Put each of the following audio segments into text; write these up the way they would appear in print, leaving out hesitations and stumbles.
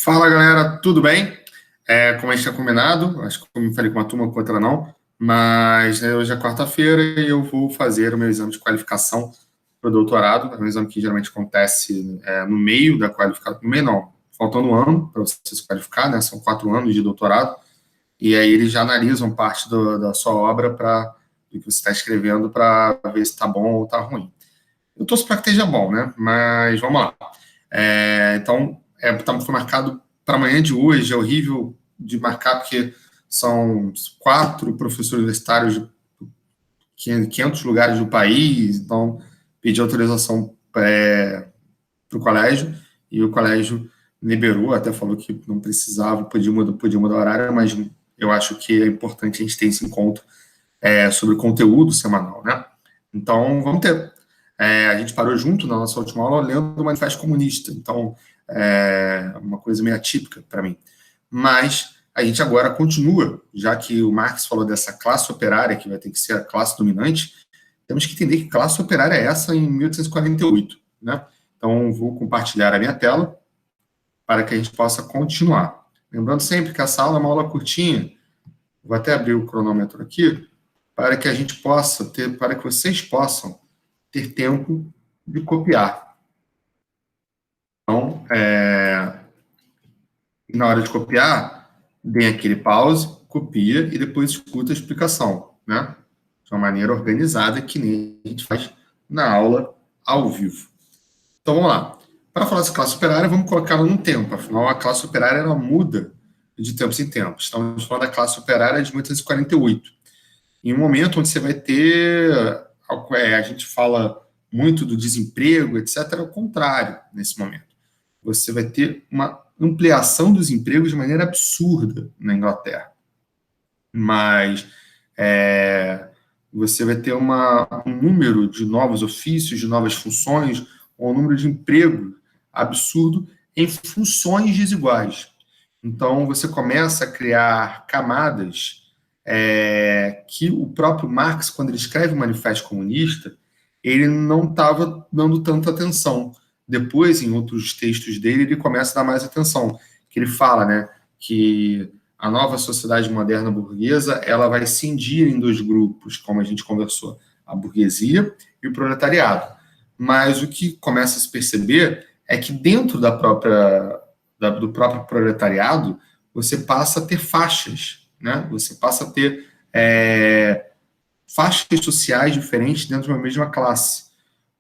Fala, galera, tudo bem? Como a gente tinha combinado, acho que eu falei com uma turma, com outra não, mas hoje é quarta-feira e eu vou fazer o meu exame de qualificação para o doutorado. É um exame que geralmente acontece no meio da qualificação, no meio não, faltando um ano para você se qualificar, né? São 4 anos de doutorado, e aí eles já analisam parte da sua obra do que você está escrevendo para ver se está bom ou está ruim. Eu torço para que esteja bom, né? Mas vamos lá. Foi marcado para amanhã de hoje. É horrível de marcar porque são 4 professores universitários de 500 lugares do país. Então, pedi autorização para o colégio e o colégio liberou, até falou que não precisava, podia mudar o horário, mas eu acho que é importante a gente ter esse encontro sobre conteúdo semanal, né? Então, vamos ter. A gente parou junto na nossa última aula lendo o Manifesto Comunista, então uma coisa meio atípica para mim. Mas a gente agora continua, já que o Marx falou dessa classe operária, que vai ter que ser a classe dominante, temos que entender que classe operária é essa em 1848, né? Então, vou compartilhar a minha tela para que a gente possa continuar. Lembrando sempre que essa aula é uma aula curtinha, vou até abrir o cronômetro aqui, para que a gente possa ter, para que vocês possam ter tempo de copiar. Então, na hora de copiar, dê aquele pause, copia e depois escuta a explicação, né? De uma maneira organizada, que nem a gente faz na aula ao vivo. Então, vamos lá. Para falar de classe operária, vamos colocá-la num tempo. Afinal, a classe operária ela muda de tempos em tempos. Estamos falando da classe operária de 1848. Em um momento onde você vai ter... a gente fala muito do desemprego, etc. Ao contrário, nesse momento. Você vai ter uma ampliação dos empregos de maneira absurda na Inglaterra. Mas você vai ter um número de novos ofícios, de novas funções, um número de emprego absurdo em funções desiguais. Então, você começa a criar camadas que o próprio Marx, quando ele escreve o Manifesto Comunista, ele não estava dando tanta atenção. Depois, em outros textos dele, ele começa a dar mais atenção, que ele fala, né, que a nova sociedade moderna burguesa ela vai cindir em 2 grupos, como a gente conversou, a burguesia e o proletariado. Mas o que começa a se perceber é que dentro do próprio proletariado, você passa a ter faixas, né? Você passa a ter faixas sociais diferentes dentro de uma mesma classe.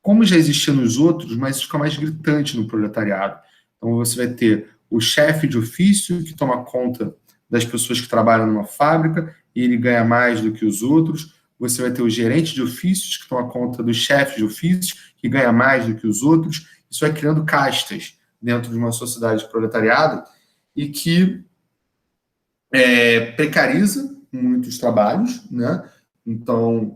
Como já existia nos outros, mas fica mais gritante no proletariado. Então, você vai ter o chefe de ofício, que toma conta das pessoas que trabalham numa fábrica, e ele ganha mais do que os outros. Você vai ter o gerente de ofícios, que toma conta do chefe de ofícios, que ganha mais do que os outros. Isso vai criando castas dentro de uma sociedade de proletariado e que precariza muitos trabalhos, né? Então,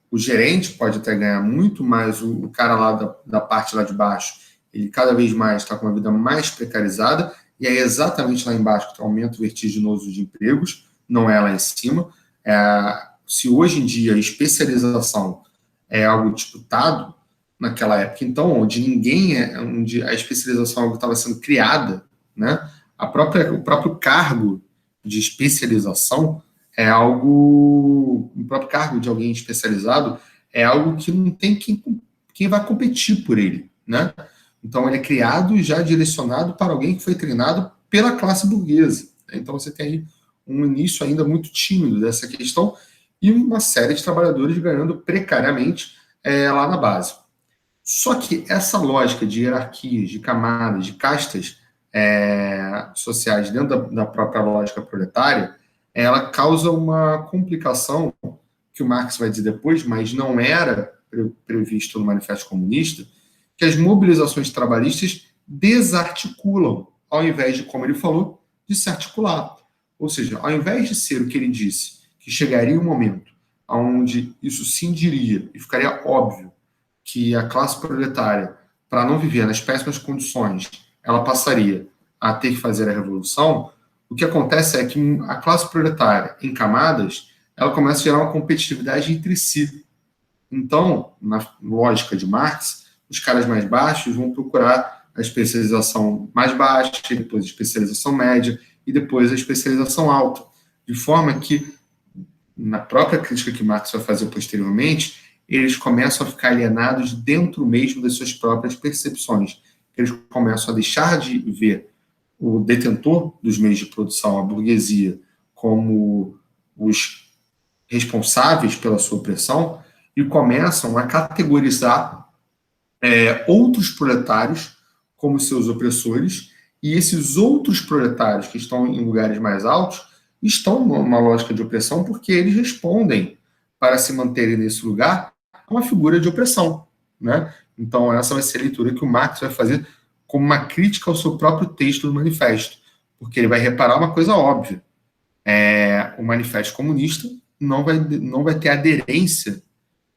o gerente pode até ganhar muito, mas o cara lá da parte lá de baixo, ele cada vez mais está com uma vida mais precarizada, e é exatamente lá embaixo que está o aumento vertiginoso de empregos, não é lá em cima. Se hoje em dia a especialização é algo disputado, naquela época, então, onde a especialização é algo que estava sendo criada, né? O próprio cargo de especialização é algo... O próprio cargo de alguém especializado é algo que não tem quem vai competir por ele, né? Então, ele é criado e já direcionado para alguém que foi treinado pela classe burguesa. Então, você tem aí um início ainda muito tímido dessa questão e uma série de trabalhadores ganhando precariamente lá na base. Só que essa lógica de hierarquias, de camadas, de castas sociais dentro da própria lógica proletária, ela causa uma complicação que o Marx vai dizer depois, mas não era previsto no Manifesto Comunista, que as mobilizações trabalhistas desarticulam, ao invés de, como ele falou, de se articular. Ou seja, ao invés de ser o que ele disse, que chegaria um momento onde isso cindiria e ficaria óbvio que a classe proletária, para não viver nas péssimas condições, ela passaria a ter que fazer a revolução, o que acontece é que a classe proletária, em camadas, ela começa a gerar uma competitividade entre si. Então, na lógica de Marx, os caras mais baixos vão procurar a especialização mais baixa, depois a especialização média e depois a especialização alta. De forma que, na própria crítica que Marx vai fazer posteriormente, eles começam a ficar alienados dentro mesmo das suas próprias percepções. Eles começam a deixar de ver o detentor dos meios de produção, a burguesia, como os responsáveis pela sua opressão e começam a categorizar outros proletários como seus opressores, e esses outros proletários que estão em lugares mais altos estão numa lógica de opressão porque eles respondem, para se manterem nesse lugar, a uma figura de opressão, né? Então, essa vai ser a leitura que o Marx vai fazer como uma crítica ao seu próprio texto do manifesto, porque ele vai reparar uma coisa óbvia. O manifesto comunista não vai ter a aderência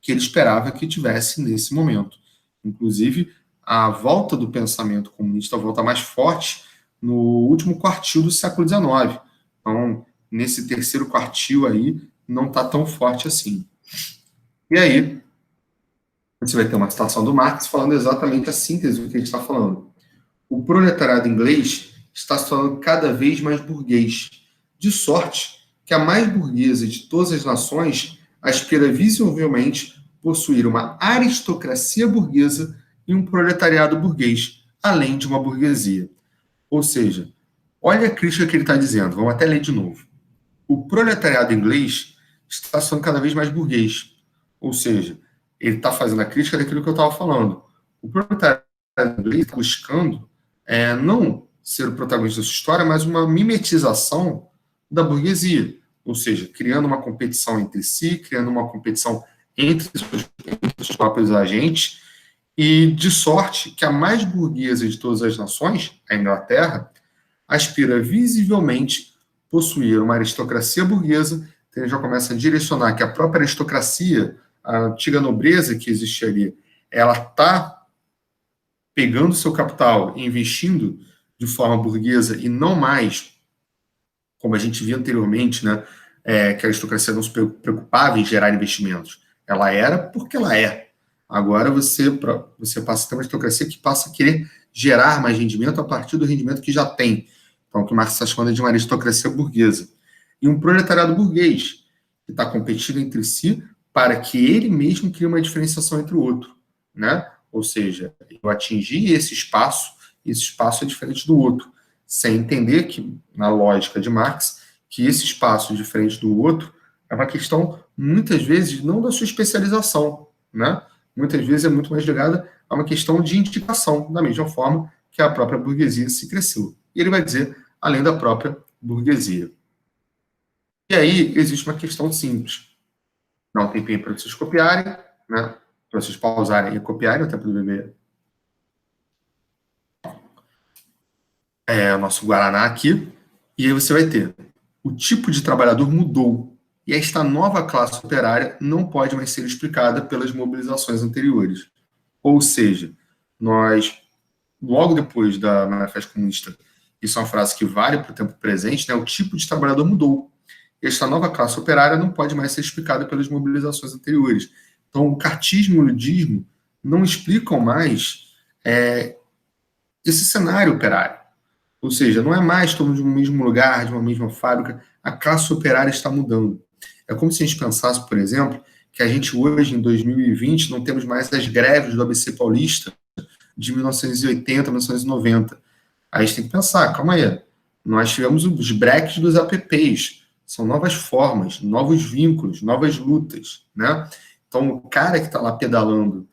que ele esperava que tivesse nesse momento. Inclusive, a volta do pensamento comunista, a volta mais forte, no último quartil do século XIX. Então, nesse terceiro quartil aí, não está tão forte assim. E aí, você vai ter uma citação do Marx falando exatamente a síntese do que a gente está falando. O proletariado inglês está se tornando cada vez mais burguês, de sorte que a mais burguesa de todas as nações aspira visivelmente possuir uma aristocracia burguesa e um proletariado burguês, além de uma burguesia. Ou seja, olha a crítica que ele está dizendo, vamos até ler de novo. O proletariado inglês está sendo cada vez mais burguês. Ou seja, ele está fazendo a crítica daquilo que eu estava falando. O proletariado inglês está buscando não ser o protagonista da sua história, mas uma mimetização da burguesia. Ou seja, criando uma competição entre si, criando uma competição entre os próprios agentes, e de sorte que a mais burguesa de todas as nações, a Inglaterra, aspira visivelmente possuir uma aristocracia burguesa. Então ele já começa a direcionar que a própria aristocracia, a antiga nobreza que existia ali, ela está pegando seu capital e investindo de forma burguesa e não mais, como a gente via anteriormente, né, que a aristocracia não se preocupava em gerar investimentos. Ela era porque ela é. Agora você passa a ter uma aristocracia que passa a querer gerar mais rendimento a partir do rendimento que já tem. Então, o que Marx está chamando de uma aristocracia burguesa. E um proletariado burguês, que está competindo entre si para que ele mesmo crie uma diferenciação entre o outro, né? Ou seja, eu atingir esse espaço é diferente do outro, sem entender que, na lógica de Marx, que esse espaço diferente do outro é uma questão, muitas vezes, não da sua especialização, né? Muitas vezes é muito mais ligada a uma questão de indicação, da mesma forma que a própria burguesia se cresceu. E ele vai dizer, além da própria burguesia. E aí, existe uma questão simples. Dá um tempinho para vocês copiarem, né? Para vocês pausarem e copiarem, até para o bebê. O nosso Guaraná aqui. E aí você vai ter. O tipo de trabalhador mudou. E esta nova classe operária não pode mais ser explicada pelas mobilizações anteriores. Ou seja, nós, logo depois da Manifesto Comunista, isso é uma frase que vale para o tempo presente, né? O tipo de trabalhador mudou. Esta nova classe operária não pode mais ser explicada pelas mobilizações anteriores. Então, o cartismo e o ludismo não explicam mais esse cenário operário. Ou seja, não é mais todo de um mesmo lugar, de uma mesma fábrica. A classe operária está mudando. É como se a gente pensasse, por exemplo, que a gente hoje, em 2020, não temos mais as greves do ABC Paulista de 1980, 1990. Aí a gente tem que pensar, calma aí, nós tivemos os breaks dos apps, são novas formas, novos vínculos, novas lutas, né? Então, o cara que está lá pedalando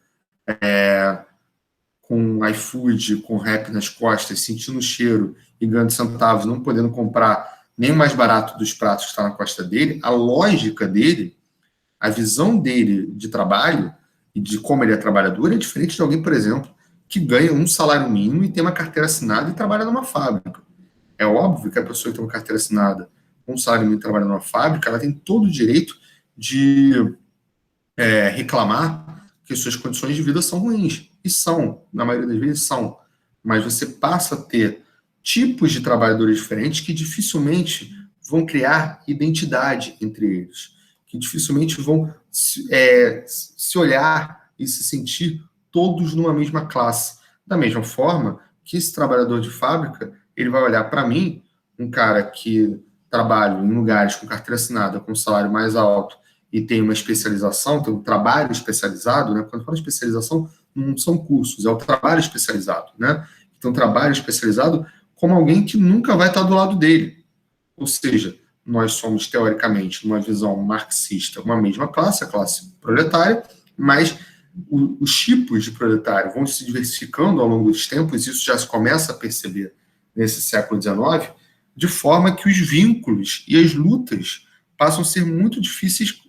com iFood, com rap nas costas, sentindo o cheiro e ganhando centavos, não podendo comprar nem o mais barato dos pratos que está na costa dele, a lógica dele, a visão dele de trabalho e de como ele é trabalhador é diferente de alguém, por exemplo, que ganha um salário mínimo e tem uma carteira assinada e trabalha numa fábrica. É óbvio que a pessoa que tem uma carteira assinada com um salário mínimo e trabalha numa fábrica, ela tem todo o direito de reclamar que suas condições de vida são ruins. E são, na maioria das vezes são. Mas você passa a ter tipos de trabalhadores diferentes que dificilmente vão criar identidade entre eles, que dificilmente vão se olhar e se sentir todos numa mesma classe. Da mesma forma que esse trabalhador de fábrica, ele vai olhar para mim, um cara que trabalha em lugares com carteira assinada, com salário mais alto, e tem uma especialização, tem um trabalho especializado, né? Quando eu falo especialização, não são cursos, é o trabalho especializado, né? Então, trabalho especializado como alguém que nunca vai estar do lado dele. Ou seja, nós somos, teoricamente, numa visão marxista, uma mesma classe, a classe proletária, mas os tipos de proletário vão se diversificando ao longo dos tempos, isso já se começa a perceber nesse século XIX, de forma que os vínculos e as lutas passam a ser muito difíceis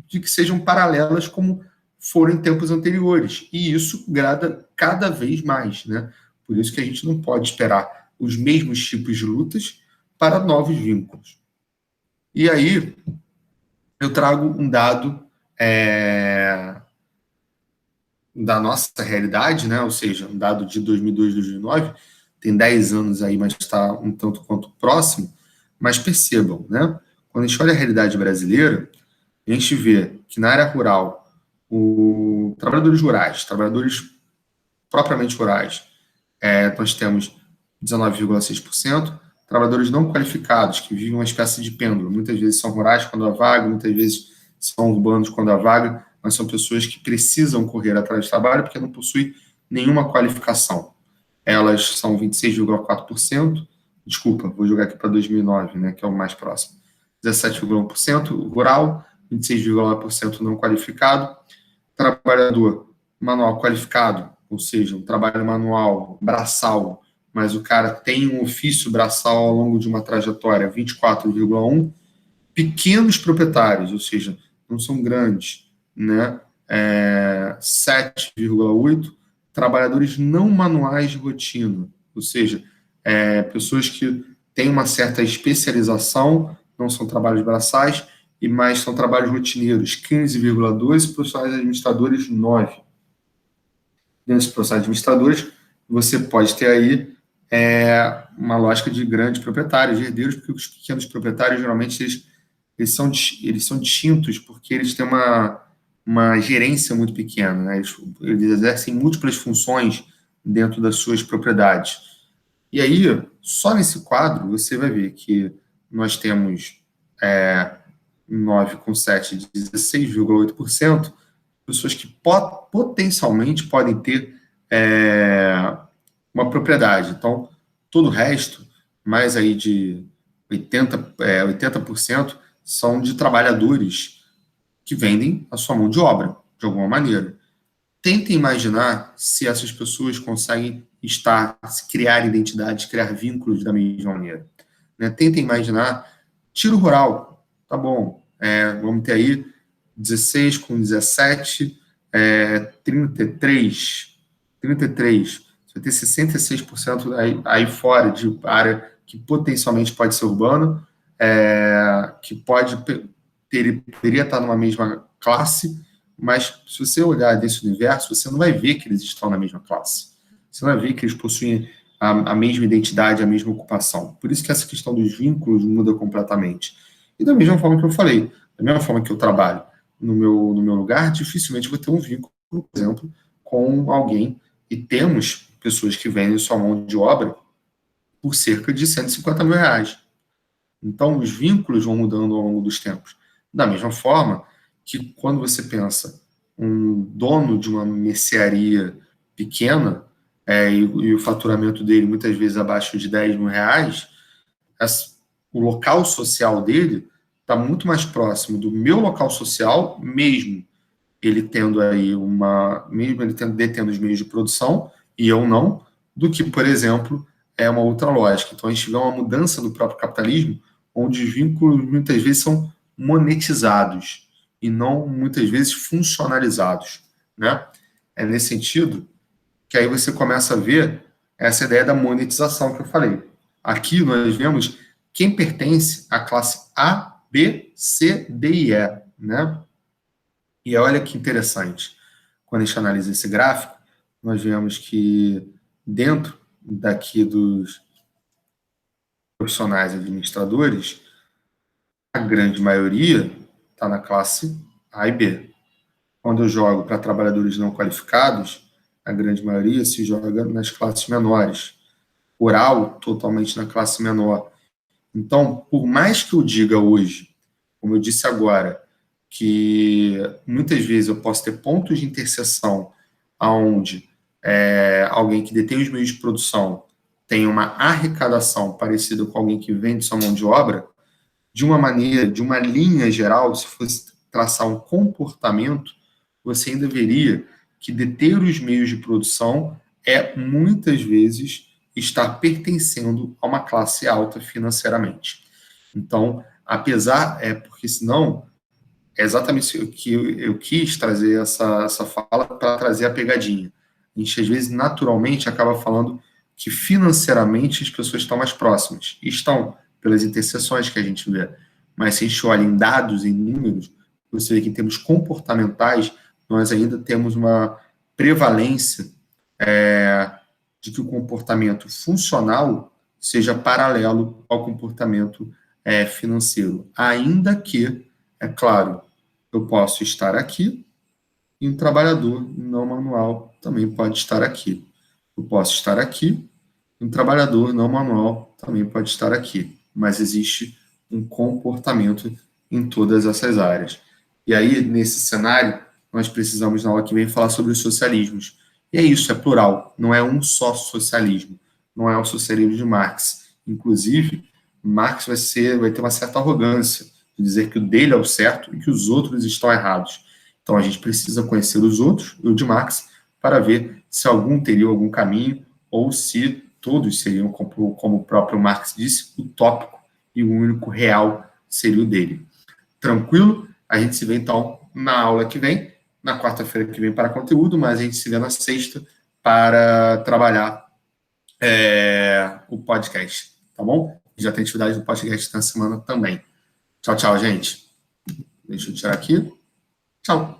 de que sejam paralelas como foram em tempos anteriores. E isso grada cada vez mais, né? Por isso que a gente não pode esperar os mesmos tipos de lutas para novos vínculos. E aí, eu trago um dado da nossa realidade, né? Ou seja, um dado de 2002, 2009, tem 10 anos aí, mas está um tanto quanto próximo. Mas percebam, né? Quando a gente olha a realidade brasileira, a gente vê que na área rural, trabalhadores rurais, trabalhadores propriamente rurais, nós temos 19,6%, trabalhadores não qualificados, que vivem uma espécie de pêndulo. Muitas vezes são rurais quando há vaga, muitas vezes são urbanos quando há vaga, mas são pessoas que precisam correr atrás de trabalho porque não possuem nenhuma qualificação. Elas são 26,4%, desculpa, vou jogar aqui para 2009, né, que é o mais próximo. 17,1% rural, 26,9% não qualificado. Trabalhador manual qualificado, ou seja, um trabalho manual, braçal, mas o cara tem um ofício braçal ao longo de uma trajetória, 24,1%. Pequenos proprietários, ou seja, não são grandes, né? 7,8%. Trabalhadores não manuais de rotina, ou seja, pessoas que têm uma certa especialização, não são trabalhos braçais, e mais são trabalhos rotineiros, 15,2%, profissionais administradores, 9%. Dentro dos profissionais administradores, você pode ter aí uma lógica de grandes proprietários, herdeiros, porque os pequenos proprietários, geralmente, eles são distintos porque eles têm uma gerência muito pequena, né? Eles exercem múltiplas funções dentro das suas propriedades. E aí, só nesse quadro, você vai ver que nós temos 9,7%, 16,8%, pessoas que potencialmente podem ter uma propriedade. Então, todo o resto, mais aí de 80% são de trabalhadores que vendem a sua mão de obra, de alguma maneira. Tentem imaginar se essas pessoas conseguem se criar identidades, criar vínculos da mesma maneira. Né? Tentem imaginar, tiro rural, tá bom, vamos ter aí 16 com 17, 33, você vai ter 66% aí fora de área que potencialmente pode ser urbana, que poderia estar numa mesma classe, mas se você olhar desse universo, você não vai ver que eles estão na mesma classe. Você não vai ver que eles possuem a mesma identidade, a mesma ocupação. Por isso que essa questão dos vínculos muda completamente. E da mesma forma que eu falei, da mesma forma que eu trabalho no meu lugar, dificilmente vou ter um vínculo, por exemplo, com alguém. E temos pessoas que vendem sua mão de obra por cerca de 150 mil reais. Então, os vínculos vão mudando ao longo dos tempos. Da mesma forma que quando você pensa um dono de uma mercearia pequena, e o faturamento dele muitas vezes abaixo de 10 mil reais, o local social dele está muito mais próximo do meu local social, mesmo ele tendo aí detendo os meios de produção, e eu não, do que, por exemplo, uma outra lógica. Então, a gente vê uma mudança do próprio capitalismo, onde os vínculos muitas vezes são monetizados e não muitas vezes funcionalizados, né? É nesse sentido que aí você começa a ver essa ideia da monetização que eu falei. Aqui nós vemos quem pertence à classe A, B, C, D e E, né? E olha que interessante, quando a gente analisa esse gráfico, nós vemos que dentro daqui dos profissionais administradores, a grande maioria está na classe A e B. Quando eu jogo para trabalhadores não qualificados, a grande maioria se joga nas classes menores. oral totalmente na classe menor. Então, por mais que eu diga hoje, como eu disse agora, que muitas vezes eu posso ter pontos de interseção onde alguém que detém os meios de produção tem uma arrecadação parecida com alguém que vende sua mão de obra, de uma maneira, de uma linha geral, se fosse traçar um comportamento, você ainda veria que deter os meios de produção é, muitas vezes, estar pertencendo a uma classe alta financeiramente. Então, apesar, porque senão, é exatamente o que eu quis trazer essa fala para trazer a pegadinha. A gente, às vezes, naturalmente, acaba falando que financeiramente as pessoas estão mais próximas. E estão, pelas interseções que a gente vê. Mas se a gente olha em dados, em números, você vê que em termos comportamentais, nós ainda temos uma prevalência de que o comportamento funcional seja paralelo ao comportamento financeiro. Ainda que, é claro, eu posso estar aqui e um trabalhador não manual também pode estar aqui. Eu posso estar aqui e um trabalhador não manual também pode estar aqui. Mas existe um comportamento em todas essas áreas. E aí, nesse cenário, nós precisamos, na aula que vem, falar sobre os socialismos. E é isso, é plural, não é um só socialismo, não é o socialismo de Marx. Inclusive, Marx vai ter uma certa arrogância de dizer que o dele é o certo e que os outros estão errados. Então, a gente precisa conhecer os outros, e o de Marx, para ver se algum teria algum caminho ou se todos seriam, como o próprio Marx disse, utópico e o único real seria o dele. Tranquilo? A gente se vê, então, na aula que vem, na quarta-feira que vem para conteúdo, mas a gente se vê na sexta para trabalhar o podcast, tá bom? Já tem atividade do podcast na semana também. Tchau, tchau, gente. Deixa eu tirar aqui. Tchau.